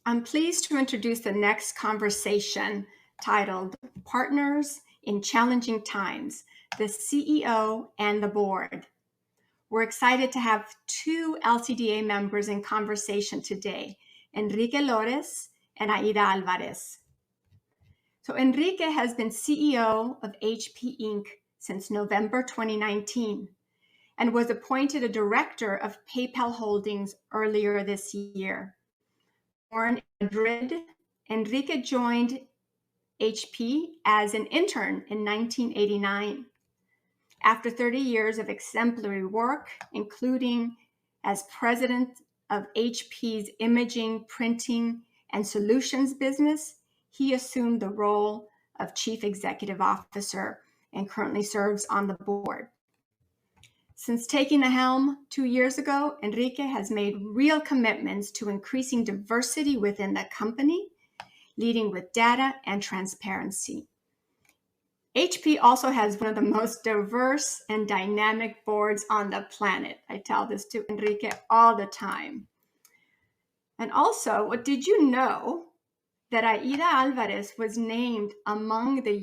I'm pleased to introduce the next conversation titled Partners in Challenging Times, the CEO and the Board. We're excited to have two LCDA members in conversation today, Enrique Lores and Aida Alvarez. So Enrique has been CEO of HP Inc. since November 2019 and was appointed a director of PayPal Holdings earlier this year. Born in Madrid, Enrique joined HP as an intern in 1989. After 30 years of exemplary work, including as president of HP's imaging, printing, and solutions business, he assumed the role of chief executive officer and currently serves on the board. Since taking the helm 2 years ago, Enrique has made real commitments to increasing diversity within the company, leading with data and transparency. HP also has one of the most diverse and dynamic boards on the planet. I tell this to Enrique all the time. And also, what did you know that Aida Alvarez was named among the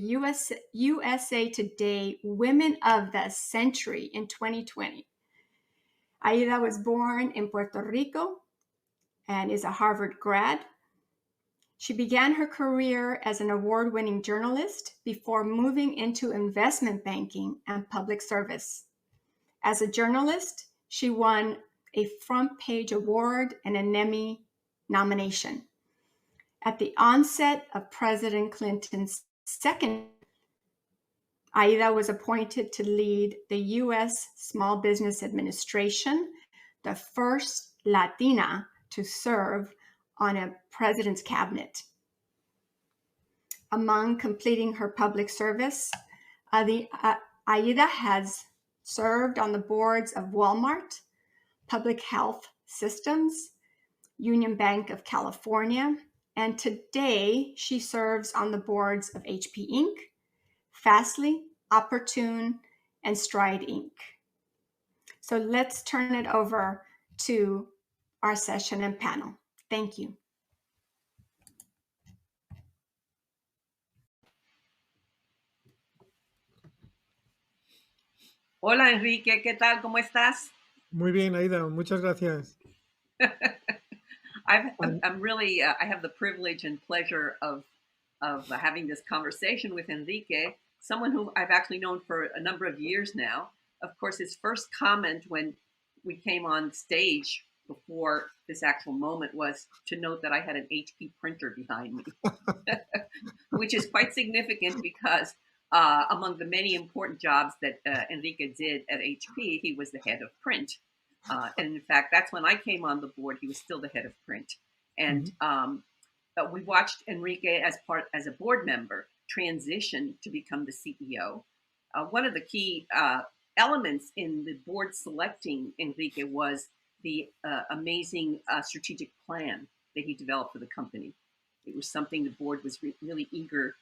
USA Today Women of the Century in 2020? Aida was born in Puerto Rico and is a Harvard grad. She began her career as an award-winning journalist before moving into investment banking and public service. As a journalist, she won a front page award and an Emmy nomination. At the onset of President Clinton's second, Aida was appointed to lead the U.S. Small Business Administration, the first Latina to serve on a president's cabinet. Among completing her public service, Aida has served on the boards of Walmart, Public Health Systems, Union Bank of California, and today she serves on the boards of HP Inc., Fastly, Opportune, and Stride Inc. So let's turn it over to our session and panel. Thank you. Hola Enrique, ¿qué tal? ¿Cómo estás? Muy bien, Aida, muchas gracias. I'm really, I have the privilege and pleasure of having this conversation with Enrique, someone who I've actually known for a number of years now. Of course, his first comment when we came on stage before this actual moment was to note that I had an HP printer behind me, which is quite significant because among the many important jobs that Enrique did at HP, he was the head of print. And in fact, that's when I came on the board, he was still the head of print. And we watched Enrique as a board member transition to become the CEO. One of the key elements in the board selecting Enrique was the amazing strategic plan that he developed for the company. It was something the board was really eager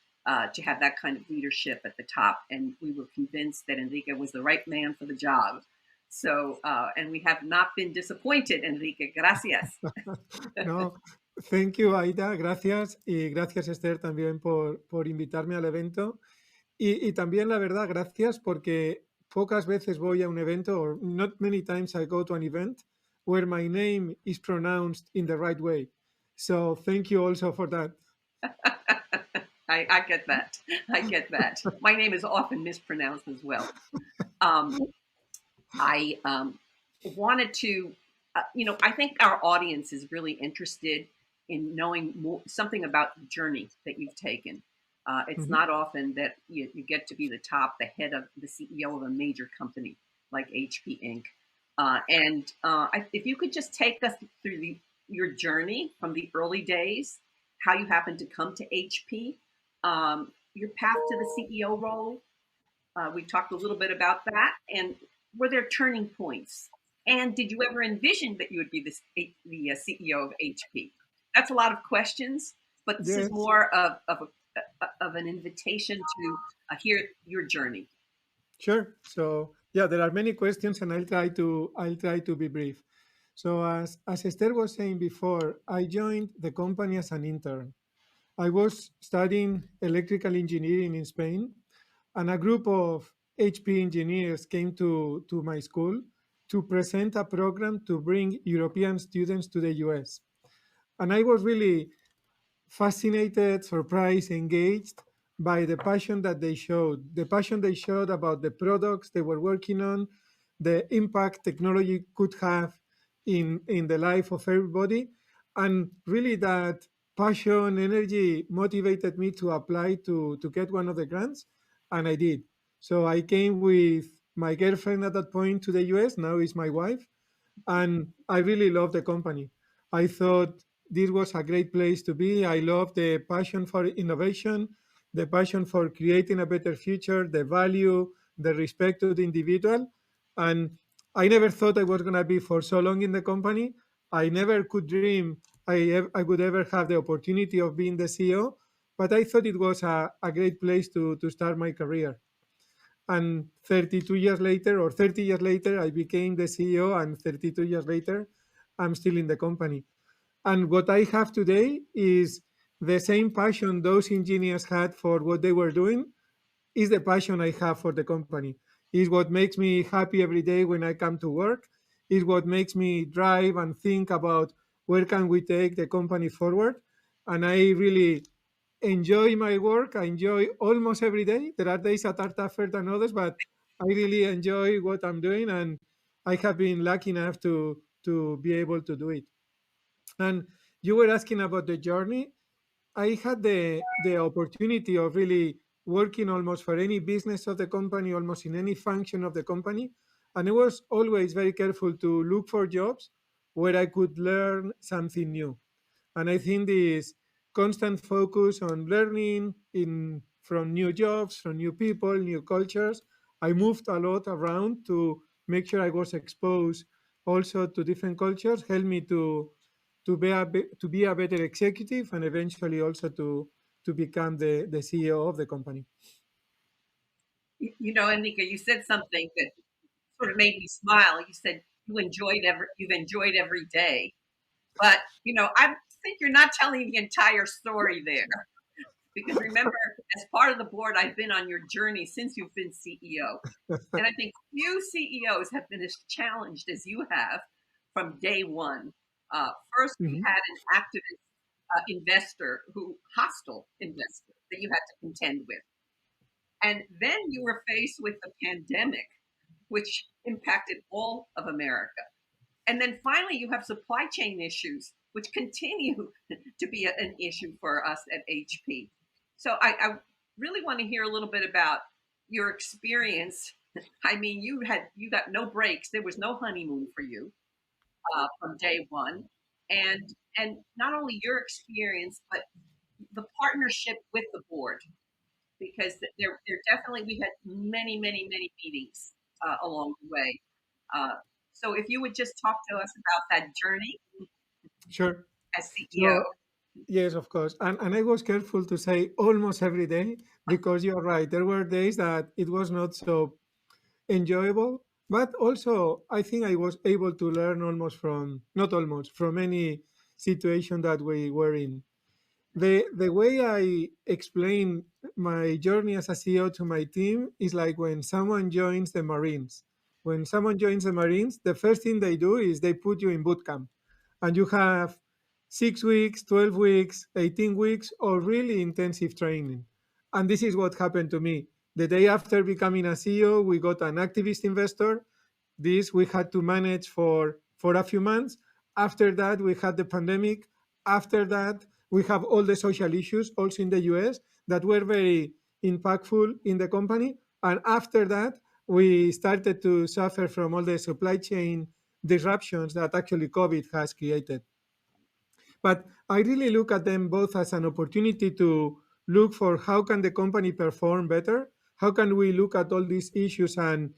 to have that kind of leadership at the top. And we were convinced that Enrique was the right man for the job. So, and we have not been disappointed, Enrique. Gracias. No, thank you, Aida. Gracias. Y gracias, Esther, también por invitarme al evento. Y también, la verdad, gracias porque pocas veces voy a un evento, or not many times I go to an event where my name is pronounced in the right way. So thank you also for that. I get that. I get that. My name is often mispronounced as well. I wanted to, I think our audience is really interested in knowing something about the journey that you've taken. It's not often that you get to be the head of the CEO of a major company like HP Inc. If you could just take us through your journey from the early days, how you happened to come to HP, your path to the CEO role. We talked a little bit about that. And were there turning points? And did you ever envision that you would be the CEO of HP? That's a lot of questions, but this is more of an invitation to hear your journey. Sure. So yeah, there are many questions, and I'll try to be brief. So as Esther was saying before, I joined the company as an intern. I was studying electrical engineering in Spain, and a group of HP engineers came to my school to present a program to bring European students to the US. And I was really fascinated, surprised, engaged by the passion that they showed, the passion they showed about the products they were working on, the impact technology could have in the life of everybody. And really, that passion, energy motivated me to apply to get one of the grants, and I did. So I came with my girlfriend at that point to the US, now is my wife, and I really love the company. I thought this was a great place to be. I love the passion for innovation, the passion for creating a better future, the value, the respect to the individual. And I never thought I was going to be for so long in the company. I never could dream I would ever have the opportunity of being the CEO, but I thought it was a great place to start my career. And 32 years later, or 30 years later, I became the CEO, and 32 years later, I'm still in the company. And what I have today is the same passion those engineers had for what they were doing is the passion I have for the company. Is what makes me happy every day when I come to work. Is what makes me drive and think about where can we take the company forward. And I really enjoy my work. I enjoy almost every day. There are days that are tougher than others, but I really enjoy what I'm doing, and I have been lucky enough to be able to do it. And you were asking about the journey. I had the opportunity of really working almost for any business of the company, almost in any function of the company. And I was always very careful to look for jobs where I could learn something new. And I think this constant focus on learning in from new jobs, from new people, new cultures. I moved a lot around to make sure I was exposed also to different cultures, helped me to be a better executive, and eventually also to become the CEO of the company. You know, Enrique, you said something that sort of made me smile. You said you've enjoyed every day, but I think you're not telling the entire story there. Because remember, as part of the board, I've been on your journey since you've been CEO. And I think few CEOs have been as challenged as you have from day one. First, we Mhm. had an activist hostile investor that you had to contend with. And then you were faced with the pandemic, which impacted all of America. And then finally, you have supply chain issues, which continue to be an issue for us at HP. So I really want to hear a little bit about your experience. I mean, you got no breaks. There was no honeymoon for you from day one, and not only your experience, but the partnership with the board, because there definitely we had many meetings along the way. Uh, so if you would just talk to us about that journey Sure. as CEO. So yes, of course. And I was careful to say almost every day because you're right. There were days that it was not so enjoyable, but also I think I was able to learn almost from, not almost, from any situation that we were in. The way I explain my journey as a CEO to my team is like when someone joins the Marines. When someone joins the Marines, the first thing they do is they put you in boot camp, and you have 6 weeks, 12 weeks, 18 weeks of really intensive training. And this is what happened to me. The day after becoming a CEO, we got an activist investor. This we had to manage for a few months. After that, we had the pandemic. After that, we have all the social issues also in the US that were very impactful in the company. And after that, we started to suffer from all the supply chain disruptions that actually COVID has created. But I really look at them both as an opportunity to look for how can the company perform better? How can we look at all these issues and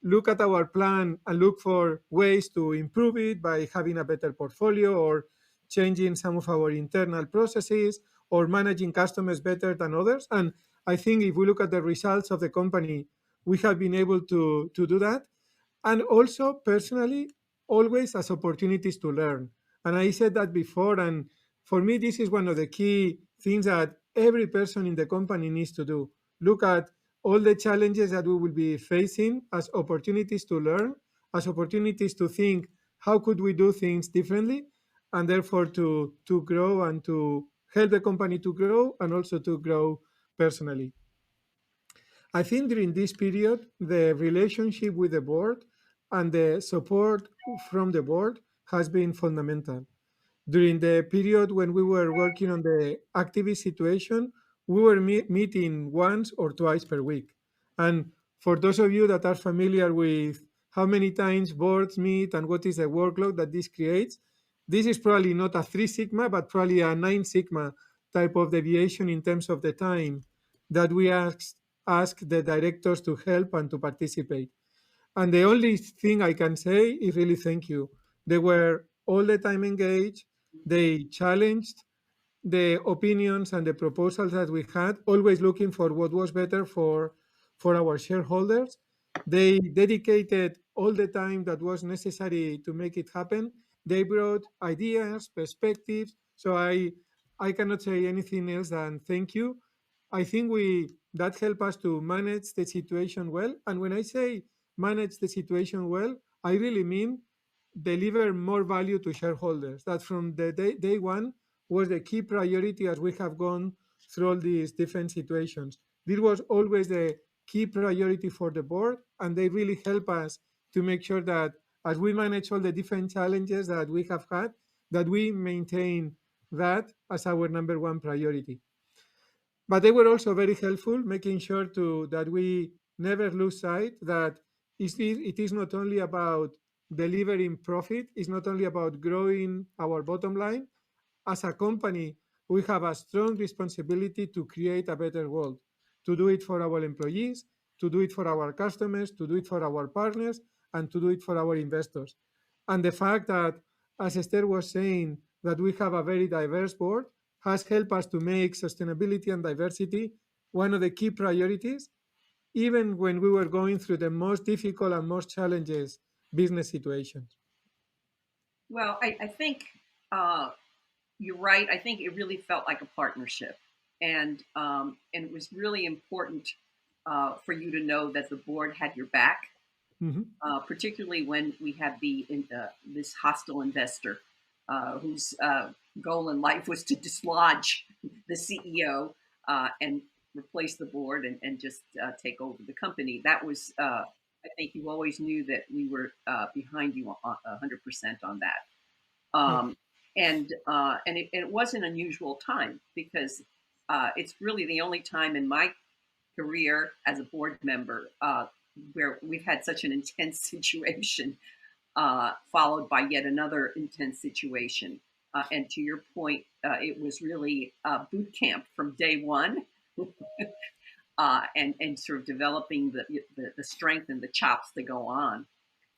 look at our plan and look for ways to improve it by having a better portfolio or changing some of our internal processes or managing customers better than others. And I think if we look at the results of the company, we have been able to do that. And also, personally, always as opportunities to learn. And I said that before, and for me, this is one of the key things that every person in the company needs to do. Look at all the challenges that we will be facing as opportunities to learn, as opportunities to think how could we do things differently, and therefore to grow and to help the company to grow and also to grow personally. I think during this period, the relationship with the board and the support from the board has been fundamental. During the period when we were working on the activist situation, we were meeting once or twice per week. And for those of you that are familiar with how many times boards meet and what is the workload that this creates, this is probably not a 3 sigma, but probably a 9 sigma type of deviation in terms of the time that we ask the directors to help and to participate. And the only thing I can say is really thank you. They were all the time engaged. They challenged the opinions and the proposals that we had, always looking for what was better for our shareholders. They dedicated all the time that was necessary to make it happen. They brought ideas, perspectives. So I cannot say anything else than thank you. I think we that helped us to manage the situation well. And when I say manage the situation well, I really mean deliver more value to shareholders. That from the day one was the key priority as we have gone through all these different situations. This was always the key priority for the board, and they really help us to make sure that as we manage all the different challenges that we have had, that we maintain that as our number one priority. But they were also very helpful, making sure that we never lose sight that it is not only about delivering profit, it's not only about growing our bottom line. As a company, we have a strong responsibility to create a better world, to do it for our employees, to do it for our customers, to do it for our partners, and to do it for our investors. And the fact that, as Esther was saying, that we have a very diverse board has helped us to make sustainability and diversity one of the key priorities, even when we were going through the most difficult and most challenges business situations. Well, I think you're right. I think it really felt like a partnership, and it was really important for you to know that the board had your back, Mhm. particularly when we had this hostile investor whose goal in life was to dislodge the CEO and replace the board and just take over the company. That was, I think, you always knew that we were behind you 100% on that. Yeah. And it was an unusual time because it's really the only time in my career as a board member where we've had such an intense situation followed by yet another intense situation. And to your point, it was really boot camp from day one, and sort of developing the strength and the chops to go on.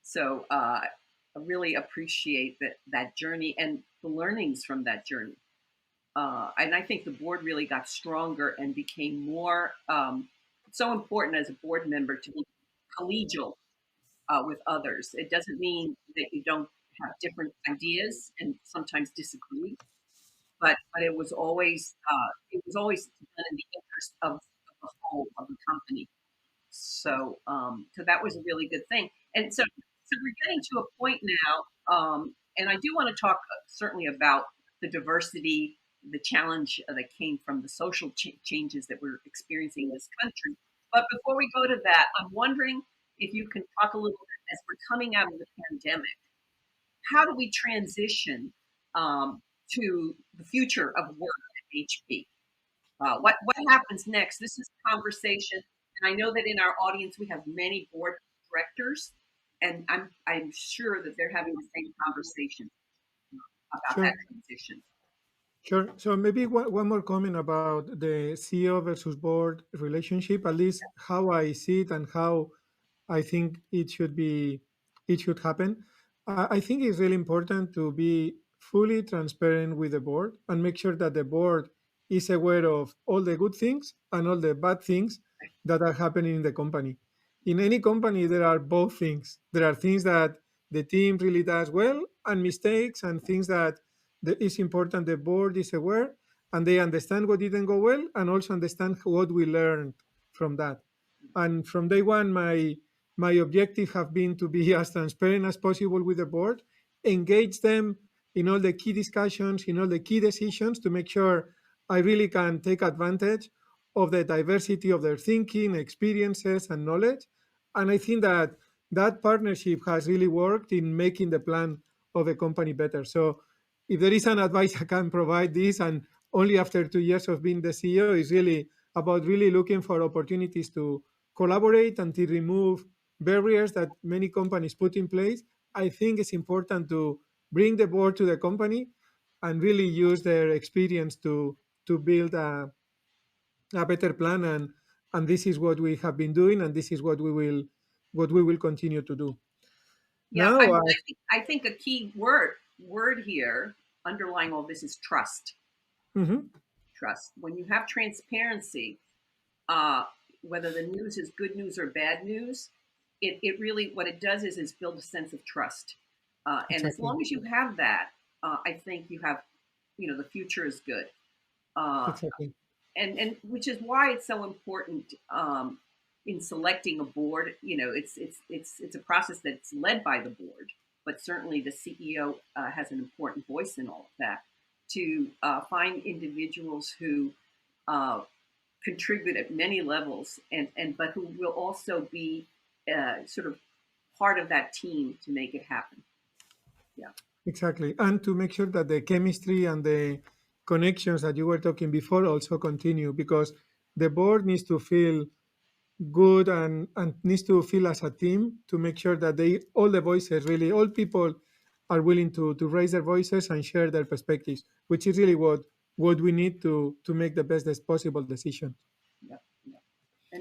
So I really appreciate that journey and the learnings from that journey. And I think the board really got stronger and became more. It's so important as a board member to be collegial with others. It doesn't mean that you don't have different ideas and sometimes disagree, but it was always done in the interest of the whole of the company. So that was a really good thing. And so we're getting to a point now, and I do want to talk certainly about the diversity, the challenge that came from the social changes that we're experiencing in this country. But before we go to that, I'm wondering if you can talk a little bit as we're coming out of the pandemic. How do we transition to the future of work at HP? What happens next? This is a conversation, and I know that in our audience we have many board directors, and I'm sure that they're having the same conversation about that Sure. transition. Sure. So maybe one more comment about the CEO versus board relationship, at least how I see it and how I think it should happen. I think it's really important to be fully transparent with the board and make sure that the board is aware of all the good things and all the bad things that are happening in the company. In any company, there are both things. There are things that the team really does well, and mistakes and things that is important the board is aware, and they understand what didn't go well and also understand what we learned from that. And from day one, my objective have been to be as transparent as possible with the board, engage them in all the key discussions, in all the key decisions, to make sure I really can take advantage of the diversity of their thinking, experiences, and knowledge. And I think that that partnership has really worked in making the plan of the company better. So if there is an advice I can provide this, and only after 2 years of being the CEO, is really about really looking for opportunities to collaborate and to remove barriers that many companies put in place. I think it's important to bring the board to the company and really use their experience to build a better plan, and this is what we have been doing, and this is what we will continue to do. Yeah, Now, I think a key word here underlying all this is trust. mhm, Trust. When you have transparency, uh, whether the news is good news or bad news, it really what it does is build a sense of trust. And as exactly, long as you have that, I think you have, the future is good. Uh, exactly, and which is why it's so important in selecting a board. It's a process that's led by the board, but certainly the CEO has an important voice in all of that to find individuals who uh, contribute at many levels, and but who will also be sort of part of that team to make it happen. Yeah. exactly, and to make sure that the chemistry and the connections that you were talking before also continue, because the board needs to feel good, and needs to feel as a team, to make sure that they all the voices, really all people, are willing to raise their voices and share their perspectives, which is really what we need to make the best possible decision. Yeah. Yeah.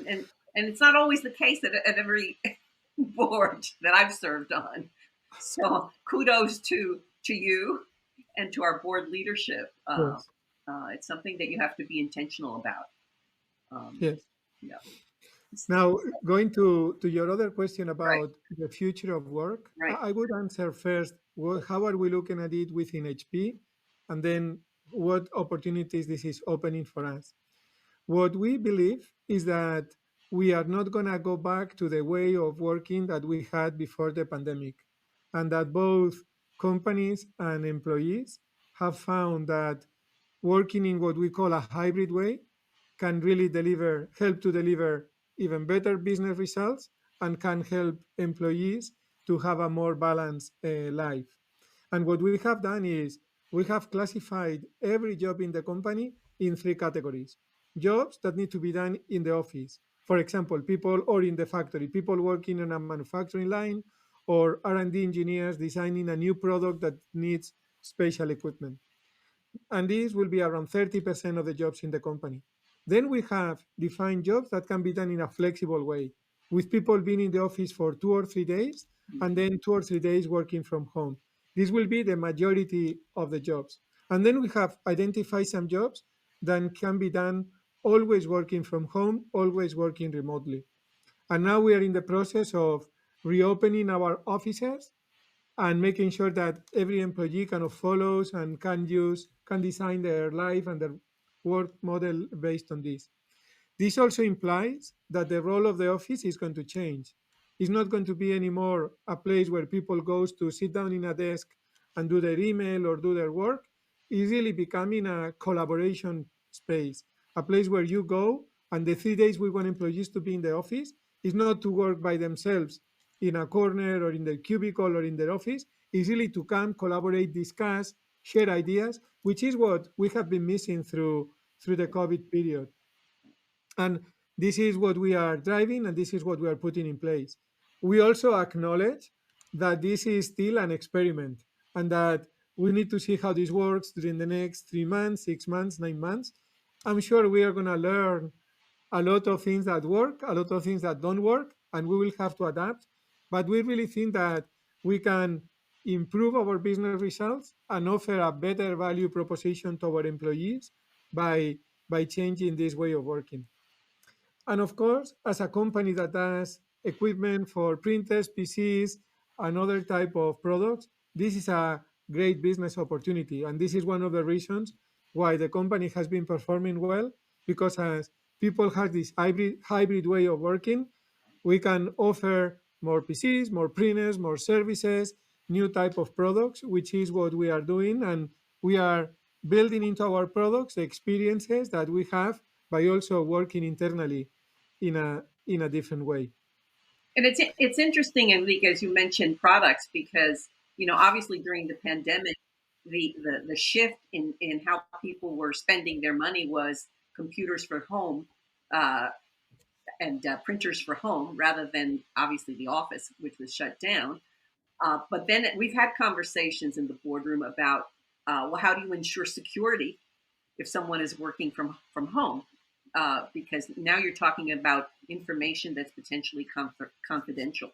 And it's not always the case at every board that I've served on. So kudos to you and to our board leadership. Yes. It's something that you have to be intentional about. Um, Yes. yeah. Now, going to your other question Right. about the future of work, I Right. I would answer first, how are we looking at it within HP? And then what opportunities this is opening for us. What we believe is that we are not going to go back to the way of working that we had before the pandemic, and that both companies and employees have found that working in what we call a hybrid way can really help to deliver even better business results, and can help employees to have a more balanced life. And what we have done is we have classified every job in the company in three categories: jobs that need to be done in the office, for example, people, or in the factory, people working on a manufacturing line, or R&D engineers designing a new product that needs special equipment, and these will be around 30% of the jobs in the company. Then we have defined jobs that can be done in a flexible way, with people being in the office for 2 or 3 days, and then 2 or 3 days working from home. This will be the majority of the jobs. And then we have identified some jobs that can be done always working from home, always working remotely. And now we are in the process of reopening our offices and making sure that every employee kind of follows and can design their life and their work model based on this. This also implies that the role of the office is going to change. It's not going to be anymore a place where people goes to sit down in a desk and do their email or do their work. It's really becoming a collaboration space, a place where you go, and the 3 days we want employees to be in the office is not to work by themselves in a corner or in their cubicle or in their office. It's really to come, collaborate, discuss, share ideas, which is what we have been missing through the COVID period. And this is what we are driving, and this is what we are putting in place. We also acknowledge that this is still an experiment, and that we need to see how this works during the next 3 months, 6 months, 9 months. I'm sure we are going to learn a lot of things that work, a lot of things that don't work, and we will have to adapt. But we really think that we can improve our business results and offer a better value proposition to our employees by changing this way of working. And of course, as a company that does equipment for printers, PCs, another type of products, this is a great business opportunity. And this is one of the reasons why the company has been performing well, because as people have this hybrid way of working, we can offer more PCs, more printers, more services, new type of products, which is what we are doing. And we are building into our products the experiences that we have by also working internally in a different way. And it's interesting, Enrique, as you mentioned products, because obviously during the pandemic, the shift in how people were spending their money was computers for home, and printers for home, rather than obviously the office, which was shut down. But then we've had conversations in the boardroom about, well, how do you ensure security if someone is working from home? Because now you're talking about information that's potentially confidential,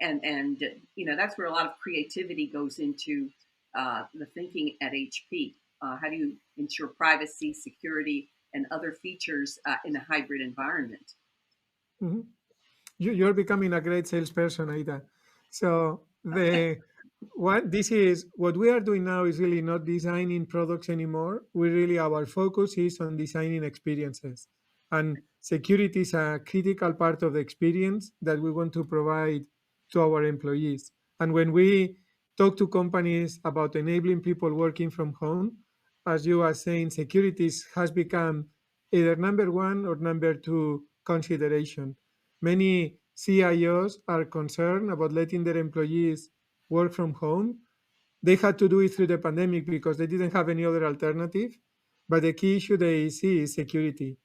and that's where a lot of creativity goes into the thinking at HP. How do you ensure privacy, security, and other features in a hybrid environment? Mm-hmm. You're becoming a great salesperson, Aida. So what we are doing now is really not designing products anymore. Our focus is on designing experiences, and security is a critical part of the experience that we want to provide to our employees. And when we talk to companies about enabling people working from home, as you are saying, security has become either number one or number two consideration. Many CIOs are concerned about letting their employees work from home. They had to do it through the pandemic because they didn't have any other alternative. But the key issue they see is security.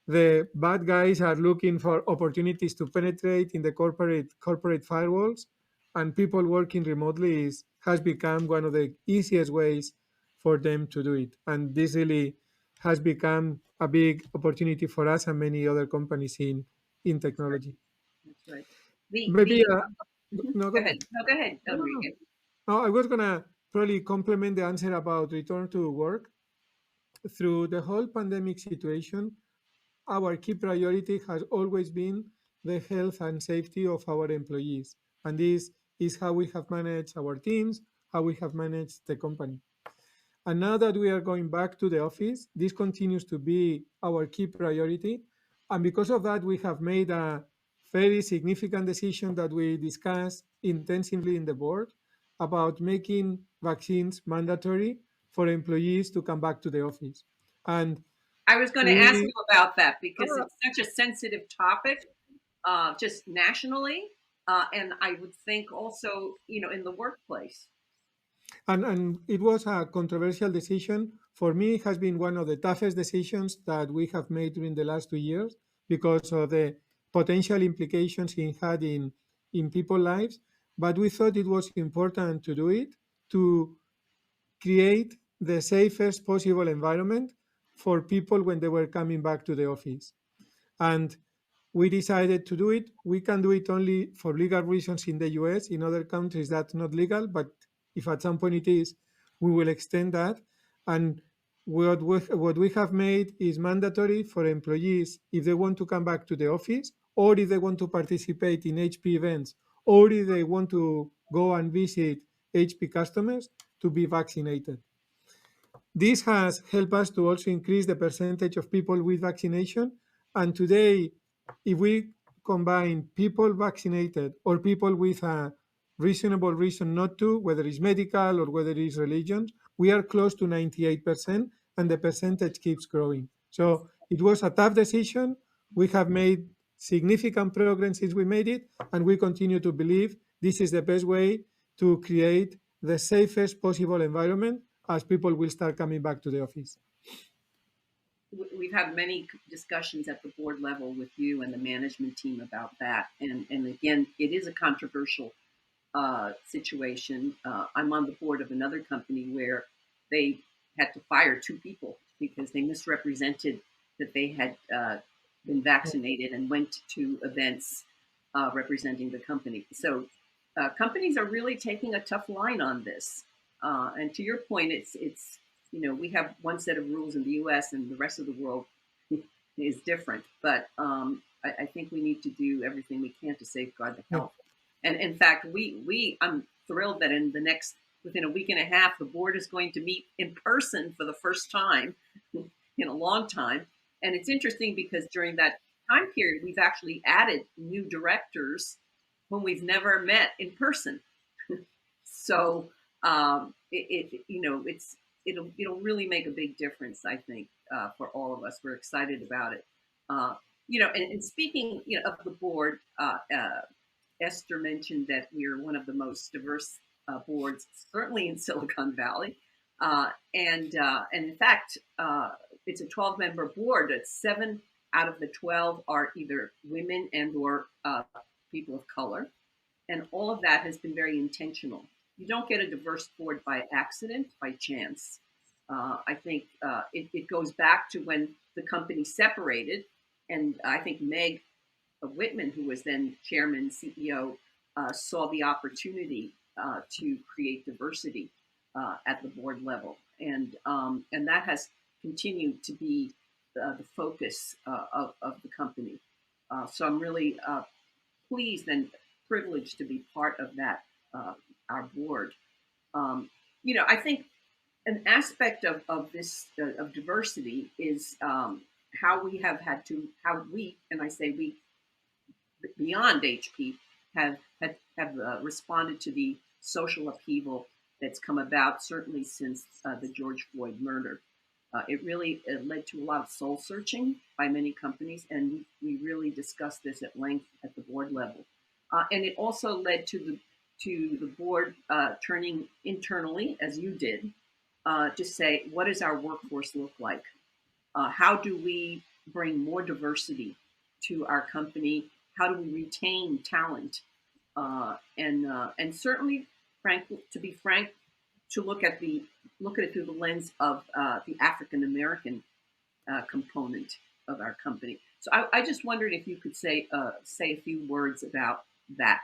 The bad guys are looking for opportunities to penetrate in the corporate firewalls, and people working remotely has become one of the easiest ways for them to do it. And this really has become a big opportunity for us and many other companies in That's right. technology. That's right. The Maybe the no, go Go ahead. ahead. No, go ahead, No, no, no. Enrique. No, I was gonna probably complement the answer about return to work. Through the whole pandemic situation, our key priority has always been the health and safety of our employees. And this is how we have managed our teams, how we have managed the company. And now that we are going back to the office, this continues to be our key priority. And because of that, we have made a very significant decision that we discussed intensively in the board about making vaccines mandatory for employees to come back to the office. And I was going to ask we you about that because uh, it's such a sensitive topic, just nationally, and I would think also, in the workplace. And it was a controversial decision. For me, it has been one of the toughest decisions that we have made during the last 2 years because of the potential implications it had in people's lives. But we thought it was important to do it to create the safest possible environment for people when they were coming back to the office. And we decided to do it. We can do it only for legal reasons in the US. In other countries, that's not legal. But if at some point it is, we will extend that. And what we have made is mandatory for employees if they want to come back to the office, or if they want to participate in HP events, or if they want to go and visit HP customers, to be vaccinated. This has helped us to also increase the percentage of people with vaccination. And today, if we combine people vaccinated or people with a reasonable reason not to, whether it's medical or whether it's religion, we are close to 98%, and the percentage keeps growing. So it was a tough decision. We have made significant progress since we made it, and we continue to believe this is the best way to create the safest possible environment as people will start coming back to the office. We've had many discussions at the board level with you and the management team about that, and again, it is a controversial situation. I'm on the board of another company where they had to fire 2 people because they misrepresented that they had been vaccinated and went to events representing the company. So companies are really taking a tough line on this. And to your point, it's we have one set of rules in the U.S. and the rest of the world is different. But I think we need to do everything we can to safeguard the Yeah. health And in fact, I'm thrilled that within a week and a half, the board is going to meet in person for the first time in a long time. And it's interesting because during that time period, we've actually added new directors whom we've never met in person. So it'll really make a big difference, I think, for all of us. We're excited about it. And speaking of the board, Esther mentioned that we're one of the most diverse boards, certainly in Silicon Valley. And in fact, it's a 12-member board. That 7 out of the 12 are either women and/or people of color, and all of that has been very intentional. You don't get a diverse board by accident, by chance. I think it goes back to when the company separated, and I think Meg Whitman, who was then chairman, CEO, saw the opportunity to create diversity at the board level, and that has continued to be the focus of the company. So I'm really pleased and privileged to be part of that, our board. I think an aspect of this of diversity is how we, and I say we, beyond HP, have responded to the social upheaval that's come about, certainly since the George Floyd murder. It really led to a lot of soul searching by many companies, and we really discussed this at length at the board level. And it also led to the board turning internally, as you did, to say, what does our workforce look like? How do we bring more diversity to our company? How do we retain talent? And certainly, to be frank, to look at it through the lens of the African American component of our company. So I just wondered if you could say a few words about that.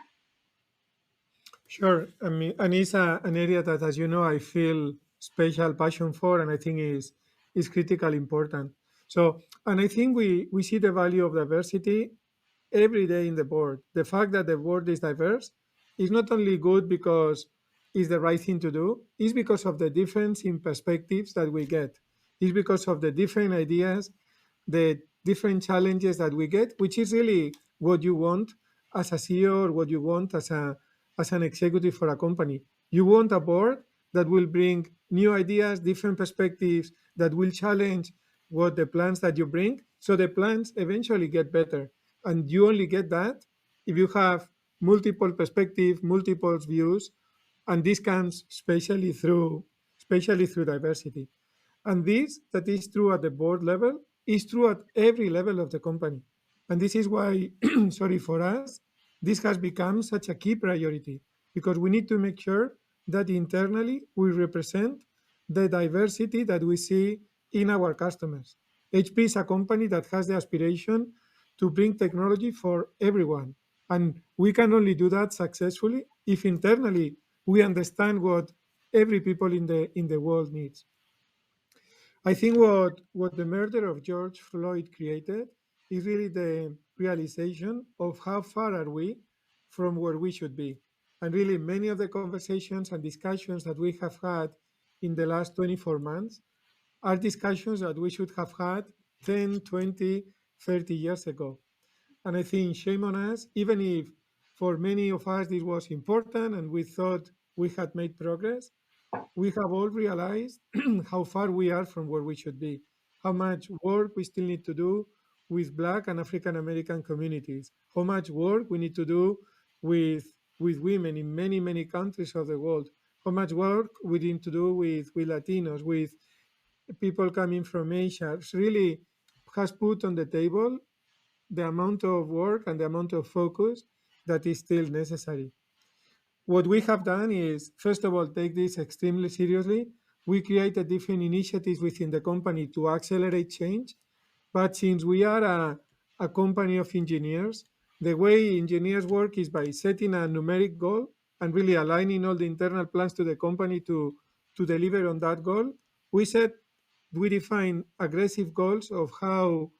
Sure. I mean, and it's an area that, as you know, I feel special passion for, and I think is critically important. So, and I think we see the value of diversity every day in the board. The fact that the board is diverse is not only good because it's the right thing to do, it's because of the difference in perspectives that we get. It's because of the different ideas, the different challenges that we get, which is really what you want as a CEO or what you want as an executive for a company. You want a board that will bring new ideas, different perspectives, that will challenge what the plans that you bring, so the plans eventually get better. And you only get that if you have multiple perspectives, multiple views, and this comes especially through diversity. And this, that is true at the board level, is true at every level of the company. And this is why, sorry, for us, this has become such a key priority, because we need to make sure that internally we represent the diversity that we see in our customers. HP is a company that has the aspiration to bring technology for everyone. And we can only do that successfully if internally we understand what every people in the world needs. I think what the murder of George Floyd created is really the realization of how far are we from where we should be. And really, many of the conversations and discussions that we have had in the last 24 months are discussions that we should have had 10, 20, 30 years ago. And I think shame on us, even if for many of us this was important and we thought we had made progress, we have all realized how far we are from where we should be, how much work we still need to do with Black and African American communities, how much work we need to do with women in many, many countries of the world, how much work we need to do with Latinos, with people coming from Asia. It's really has put on the table the amount of work and the amount of focus that is still necessary. What we have done is, first of all, take this extremely seriously. We created different initiatives within the company to accelerate change. But since we are a company of engineers, the way engineers work is by setting a numeric goal and really aligning all the internal plans to the company to deliver on that goal. We define aggressive goals of how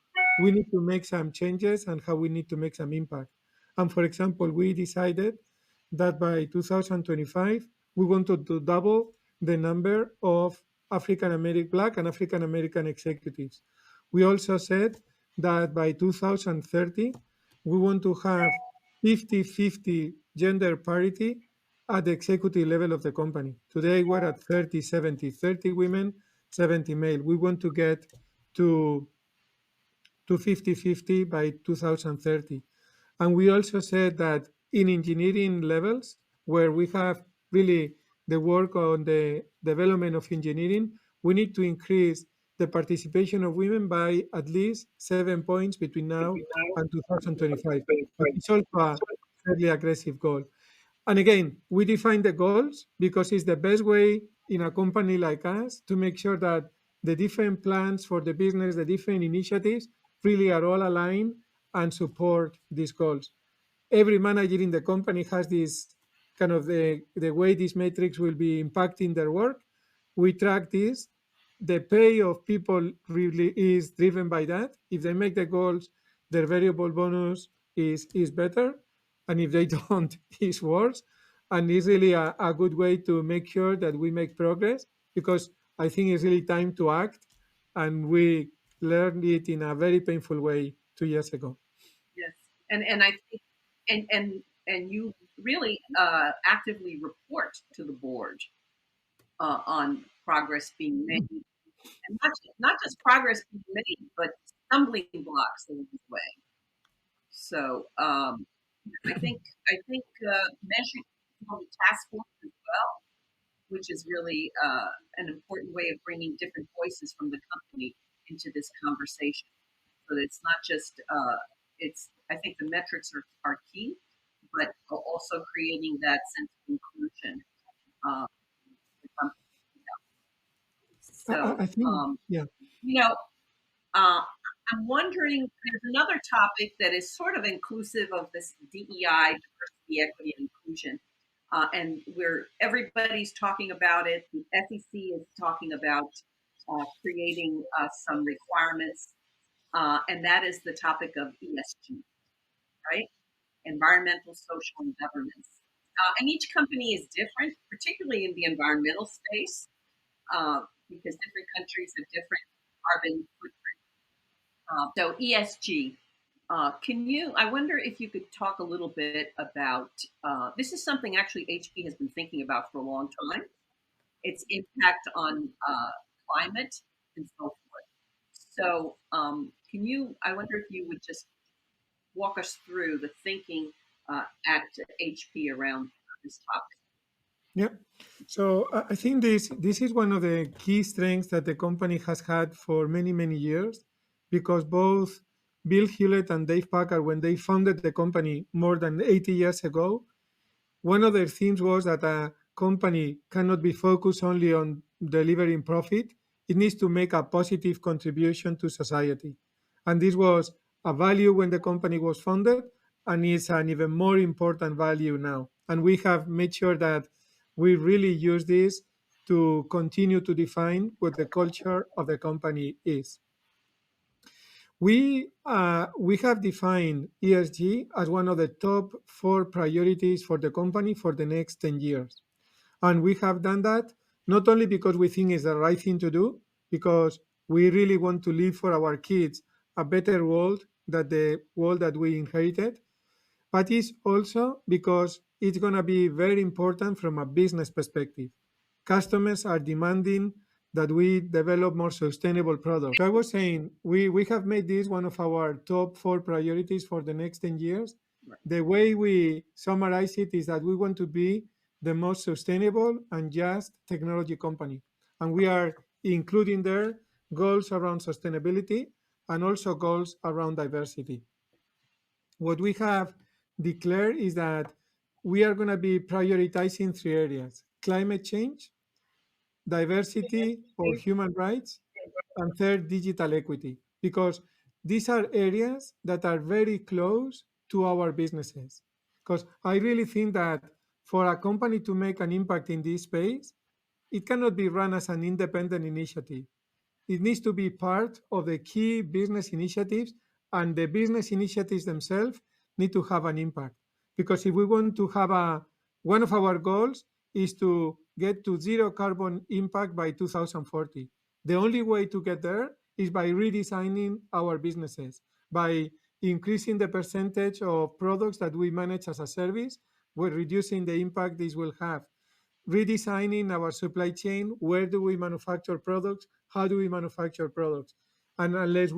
we need to make some changes and how we need to make some impact. And for example, we decided that by 2025, we wanted to double the number of African American, Black and African American executives. We also said that by 2030, we want to have 50-50 gender parity at the executive level of the company. Today, we're at 30-70, 30 women, 70 male. We want to get to 50-50 by 2030. And we also said that in engineering levels, where we have really the work on the development of engineering, we need to increase the participation of women by at least 7 points between now and 2025. But it's also a fairly aggressive goal. And again, we define the goals because it's the best way in a company like us to make sure that the different plans for the business, the different initiatives really are all aligned and support these goals. Every manager in the company has this kind of the way these metrics will be impacting their work. We track this. The pay of people really is driven by that. If they make the goals, their variable bonus is better. And if they don't, it's worse. And it's really a good way to make sure that we make progress because I think it's really time to act. And we learned it in a very painful way 2 years ago. Yes, and I think and you really actively report to the board on progress being made, and not just progress being made, but stumbling blocks along the way. So I think measuring the task force as well, which is really an important way of bringing different voices from the company into this conversation. So that it's not just it's. I think the metrics are key, but also creating that sense of inclusion. Uh, I so think, yeah. you know, uh, I'm wondering. There's another topic that is sort of inclusive of this DEI, diversity, equity, and inclusion, and where everybody's talking about it. The SEC is talking about creating some requirements, and that is the topic of ESG, right? Environmental, social, and governance. And each company is different, particularly in the environmental space, because different countries have different carbon footprint. So ESG. I wonder if you could talk a little bit about, this is something actually HP has been thinking about for a long time, its impact on climate and so forth. So I wonder if you would just walk us through the thinking at HP around this topic. Yeah. So I think this is one of the key strengths that the company has had for many, many years, because both Bill Hewlett and Dave Packard, when they founded the company more than 80 years ago, one of their themes was that a company cannot be focused only on delivering profit. It needs to make a positive contribution to society. And this was a value when the company was founded, and it's an even more important value now. And we have made sure that we really use this to continue to define what the culture of the company is. We have defined ESG as one of the top 4 priorities for the company for the next 10 years. And we have done that not only because we think it's the right thing to do, because we really want to leave for our kids a better world than the world that we inherited, but it's also because it's going to be very important from a business perspective. Customers are demanding that we develop more sustainable products. So I was saying we have made this one of our top 4 priorities for the next 10 years. Right. The way we summarize it is that we want to be the most sustainable and just technology company. And we are including there goals around sustainability and also goals around diversity. What we have declared is that we are going to be prioritizing 3 areas: climate change, diversity or human rights, and third, digital equity, because these are areas that are very close to our businesses. Because I really think that for a company to make an impact in this space, it cannot be run as an independent initiative. It needs to be part of the key business initiatives, and the business initiatives themselves need to have an impact. Because if we want to have One of our goals is to get to zero carbon impact by 2040. The only way to get there is by redesigning our businesses, by increasing the percentage of products that we manage as a service, we're reducing the impact this will have, redesigning our supply chain. Where do we manufacture products? How do we manufacture products? And unless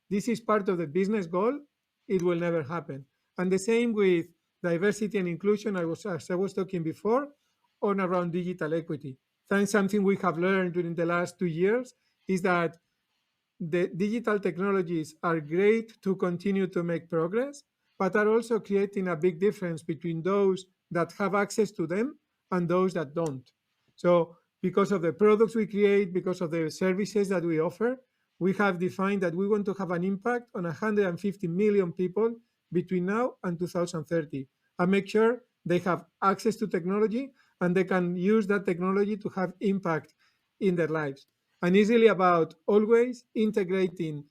this is part of the business goal, it will never happen. And the same with diversity and inclusion, as I was talking before, on around digital equity. That's something we have learned during the last 2 years, is that the digital technologies are great to continue to make progress, but are also creating a big difference between those that have access to them and those that don't. So, because of the products we create, because of the services that we offer, we have defined that we want to have an impact on 150 million people between now and 2030, and make sure they have access to technology and they can use that technology to have impact in their lives. And it's really about always integrating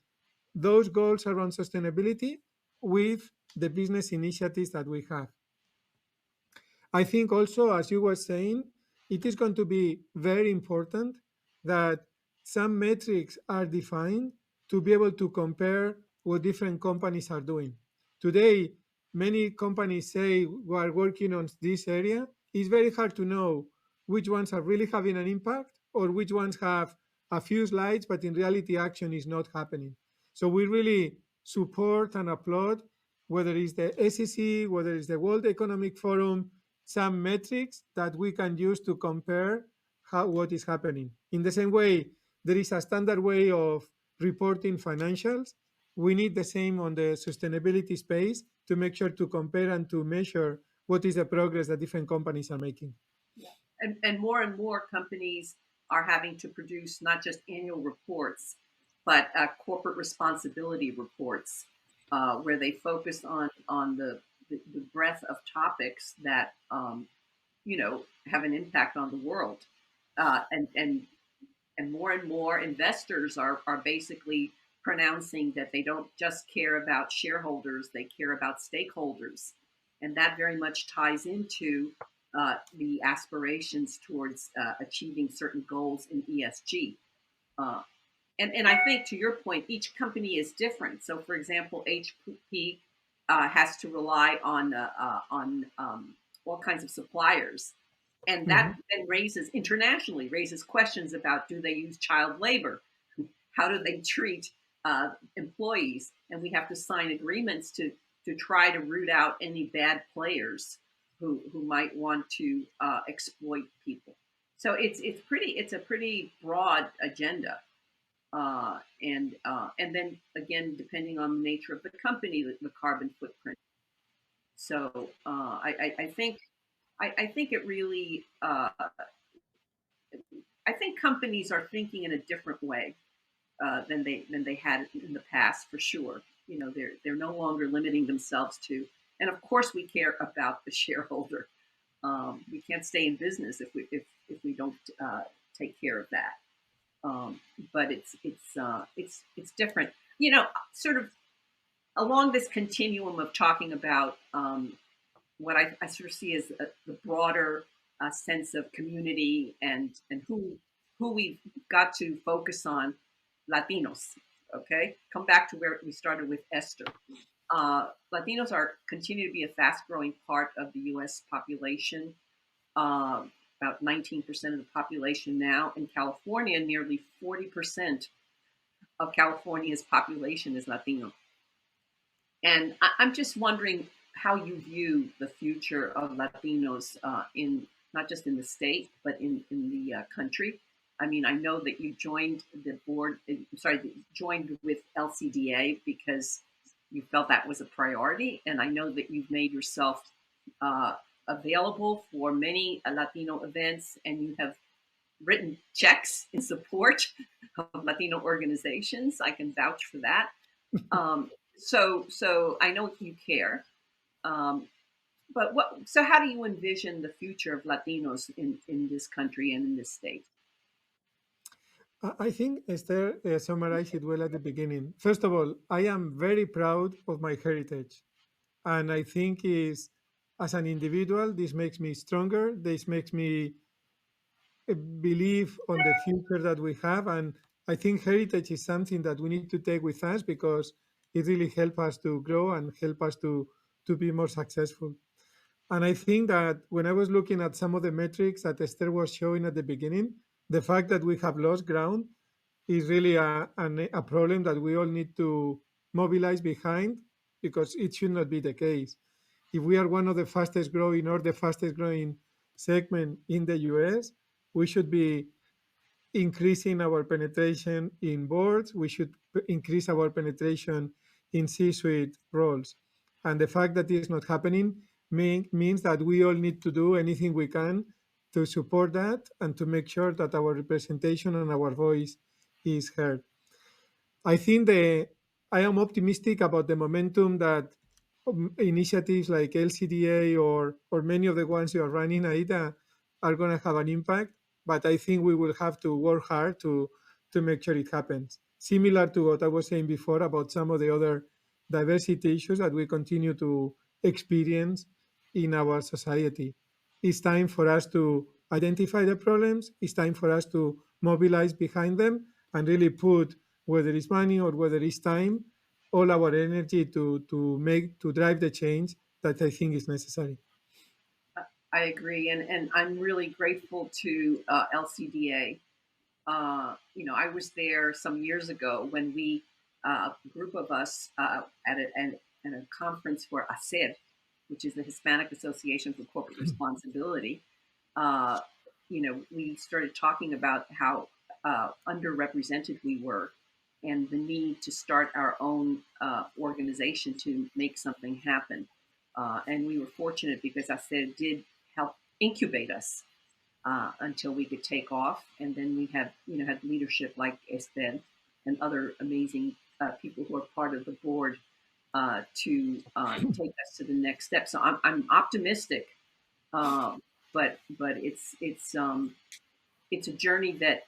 those goals around sustainability with the business initiatives that we have. I think also, as you were saying, it is going to be very important that some metrics are defined to be able to compare what different companies are doing. Today, many companies say we are working on this area. It's very hard to know which ones are really having an impact or which ones have a few slides, but in reality, action is not happening. So we really support and applaud, whether it's the SEC, whether it's the World Economic Forum, some metrics that we can use to compare what is happening. In the same way, there is a standard way of reporting financials. We need the same on the sustainability space to make sure to compare and to measure what is the progress that different companies are making. And more companies are having to produce not just annual reports, but corporate responsibility reports, where they focus on the breadth of topics that have an impact on the world, and more investors are basically pronouncing that they don't just care about shareholders, they care about stakeholders, and that very much ties into the aspirations towards achieving certain goals in ESG. Uh, and I think, to your point, each company is different. So, for example, HP has to rely on all kinds of suppliers, and that then raises questions about, do they use child labor? How do they treat employees? And we have to sign agreements to try to root out any bad players who might want to exploit people. So it's a pretty broad agenda. And then again, depending on the nature of the company, the carbon footprint. So I think it really. I think companies are thinking in a different way than they had in the past, for sure. They're no longer limiting themselves to, and of course we care about the shareholder. We can't stay in business if we don't take care of that. But it's different. Sort of along this continuum of talking about what I sort of see as the broader sense of community and who we've got to focus on, Latinos. Okay, come back to where we started with Esther. Latinos continue to be a fast-growing part of the U.S. population. About 19% of the population now. In California, nearly 40% of California's population is Latino. And I'm just wondering how you view the future of Latinos in not just in the state, but in the country. I mean, I know that you joined the board, joined with LCDA because you felt that was a priority. And I know that you've made yourself available for many Latino events, and you have written checks in support of Latino organizations. I can vouch for that. So I know you care. But so how do you envision the future of Latinos in this country and in this state? I think Esther summarized it well at the beginning. First of all, I am very proud of my heritage. And I think is as an individual. This makes me stronger. This makes me believe on the future that we have. And I think heritage is something that we need to take with us because it really helps us to grow and help us to be more successful. And I think that when I was looking at some of the metrics that Esther was showing at the beginning, the fact that we have lost ground is really a problem that we all need to mobilize behind because it should not be the case. If we are one of the fastest growing or the fastest growing segment in the US, we should be increasing our penetration in boards. We should increase our penetration in C-suite roles. And the fact that it's not happening means that we all need to do anything we can to support that and to make sure that our representation and our voice is heard. I think I am optimistic about the momentum that initiatives like LCDA or many of the ones you are running, Aida, are going to have an impact. But I think we will have to work hard to make sure it happens. Similar to what I was saying before about some of the other diversity issues that we continue to experience in our society. It's time for us to identify the problems. It's time for us to mobilize behind them and really put, whether it's money or whether it's time, all our energy to drive the change that I think is necessary. I agree, and I'm really grateful to LCDA. I was there some years ago when a group of us at a conference for ASER, which is the Hispanic Association for Corporate Responsibility. Uh, we started talking about how underrepresented we were and the need to start our own organization to make something happen. And we were fortunate because ASER did help incubate us until we could take off. And then we had leadership like Esther and other amazing people who are part of the board to take us to the next step. So I'm optimistic, but it's a journey that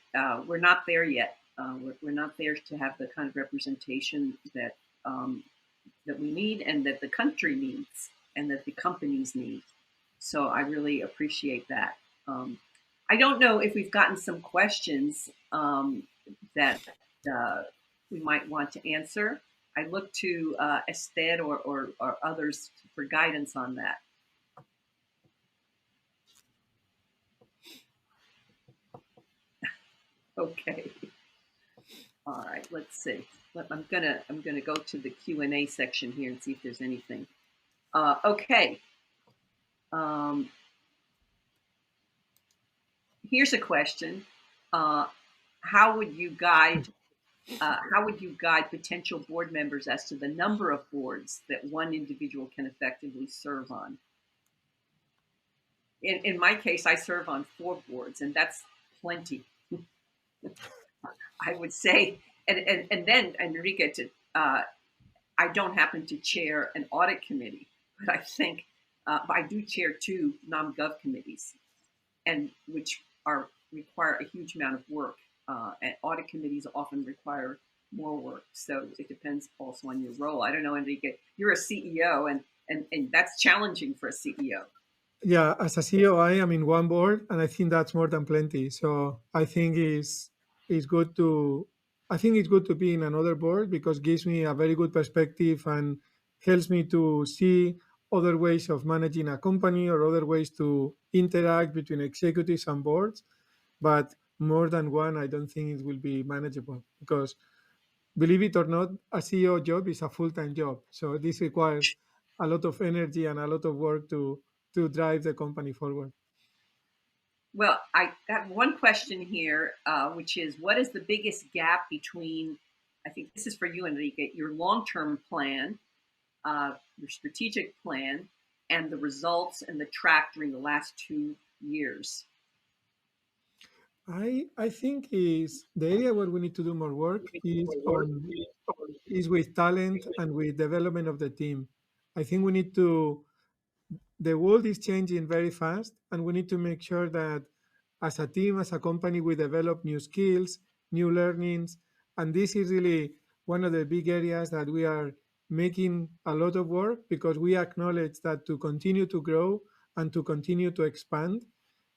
we're not there yet. We're not there to have the kind of representation that we need and that the country needs and that the companies need. So I really appreciate that. I don't know if we've gotten some questions that we might want to answer. I look to Esther or others for guidance on that. Okay. All right. Let's see. I'm gonna go to the Q&A section here and see if there's anything. Okay. Here's a question. How would you guide potential board members as to the number of boards that one individual can effectively serve on? In my case, I serve on 4 boards, and that's plenty. I would say, and then Enrique, I don't happen to chair an audit committee, but I think I do chair 2 non-gov committees, and which require a huge amount of work. And audit committees often require more work, so it depends also on your role. I don't know, Enrique, you're a CEO, and that's challenging for a CEO. Yeah, as a CEO, I am in one board, and I think that's more than plenty. So I think it's good to be in another board because it gives me a very good perspective and helps me to see other ways of managing a company or other ways to interact between executives and boards. But more than one, I don't think it will be manageable because, believe it or not, a CEO job is a full-time job. So this requires a lot of energy and a lot of work to drive the company forward. Well, I have one question here, which is, what is the biggest gap between, I think this is for you, Enrique, your long-term plan, your strategic plan, and the results and the track during the last 2 years? I think is the area where we need to do more work is with talent and with development of the team. I think we need to the world is changing very fast, and we need to make sure that as a team, as a company, we develop new skills, new learnings. And this is really one of the big areas that we are making a lot of work because we acknowledge that to continue to grow and to continue to expand,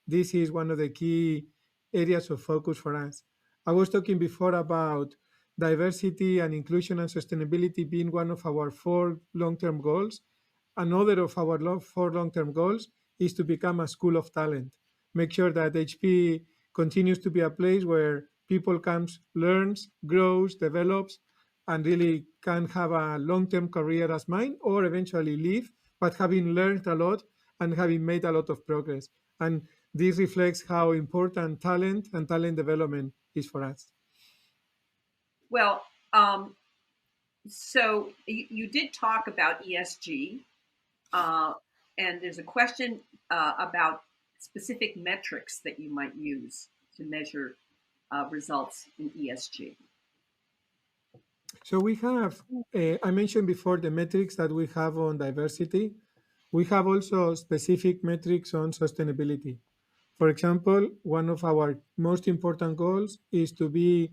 this is one of the key areas of focus for us. I was talking before about diversity and inclusion and sustainability being one of our 4 long-term goals. Another of our 4 long-term goals is to become a school of talent. Make sure that HP continues to be a place where people comes, learns, grows, develops, and really can have a long-term career as mine or eventually leave, but having learned a lot and having made a lot of progress. And this reflects how important talent and talent development is for us. Well, so you did talk about ESG, uh, and there's a question about specific metrics that you might use to measure results in ESG. So we have, I mentioned before the metrics that we have on diversity. We have also specific metrics on sustainability. For example, one of our most important goals is to be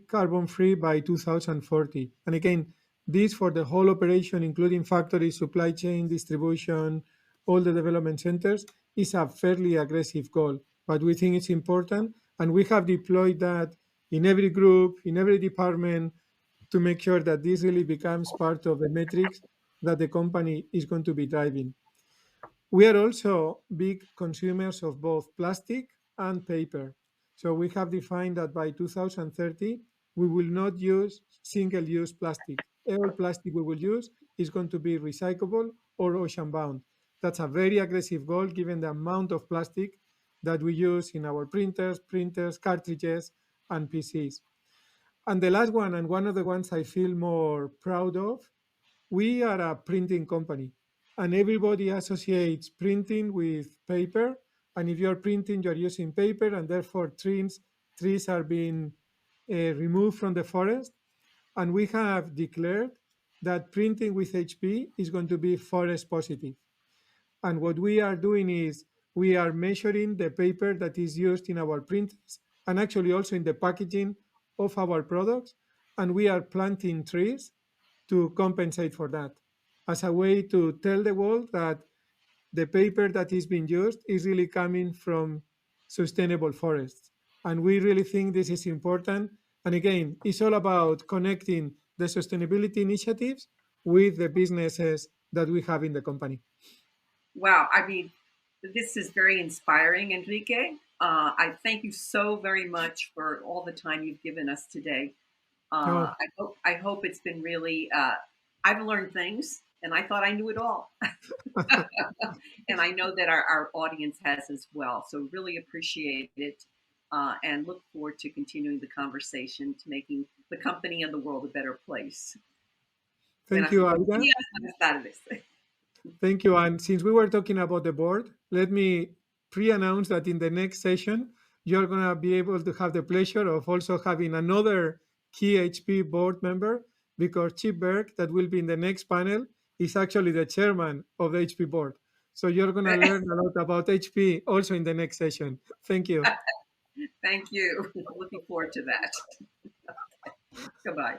carbon free by 2040. And again, this for the whole operation, including factories, supply chain, distribution, all the development centers, is a fairly aggressive goal. But we think it's important. And we have deployed that in every group, in every department, to make sure that this really becomes part of the metrics that the company is going to be driving. We are also big consumers of both plastic and paper. So we have defined that by 2030, we will not use single-use plastic. All plastic we will use is going to be recyclable or ocean-bound. That's a very aggressive goal given the amount of plastic that we use in our printers, cartridges, and PCs. And the last one, and one of the ones I feel more proud of, we are a printing company, and everybody associates printing with paper. And if you're printing, you're using paper, and therefore trees are being removed from the forest. And we have declared that printing with HP is going to be forest positive. And what we are doing is we are measuring the paper that is used in our printers and actually also in the packaging of our products. And we are planting trees to compensate for that as a way to tell the world that the paper that is being used is really coming from sustainable forests. And we really think this is important. And again, it's all about connecting the sustainability initiatives with the businesses that we have in the company. Wow, I mean, this is very inspiring, Enrique. I thank you so very much for all the time you've given us today. Oh, I hope it's been really. I've learned things, and I thought I knew it all, and I know that our audience has as well. So really appreciate it, and look forward to continuing the conversation to making the company and the world a better place. thank you, Aida. Buenas tardes. Thank you. And since we were talking about the board, let me pre-announce that in the next session, you're going to be able to have the pleasure of also having another key HP board member, because Chip Berg, that will be in the next panel, is actually the chairman of the HP board. So you're going to learn a lot about HP also in the next session. Thank you. Thank you. Looking forward to that. Goodbye.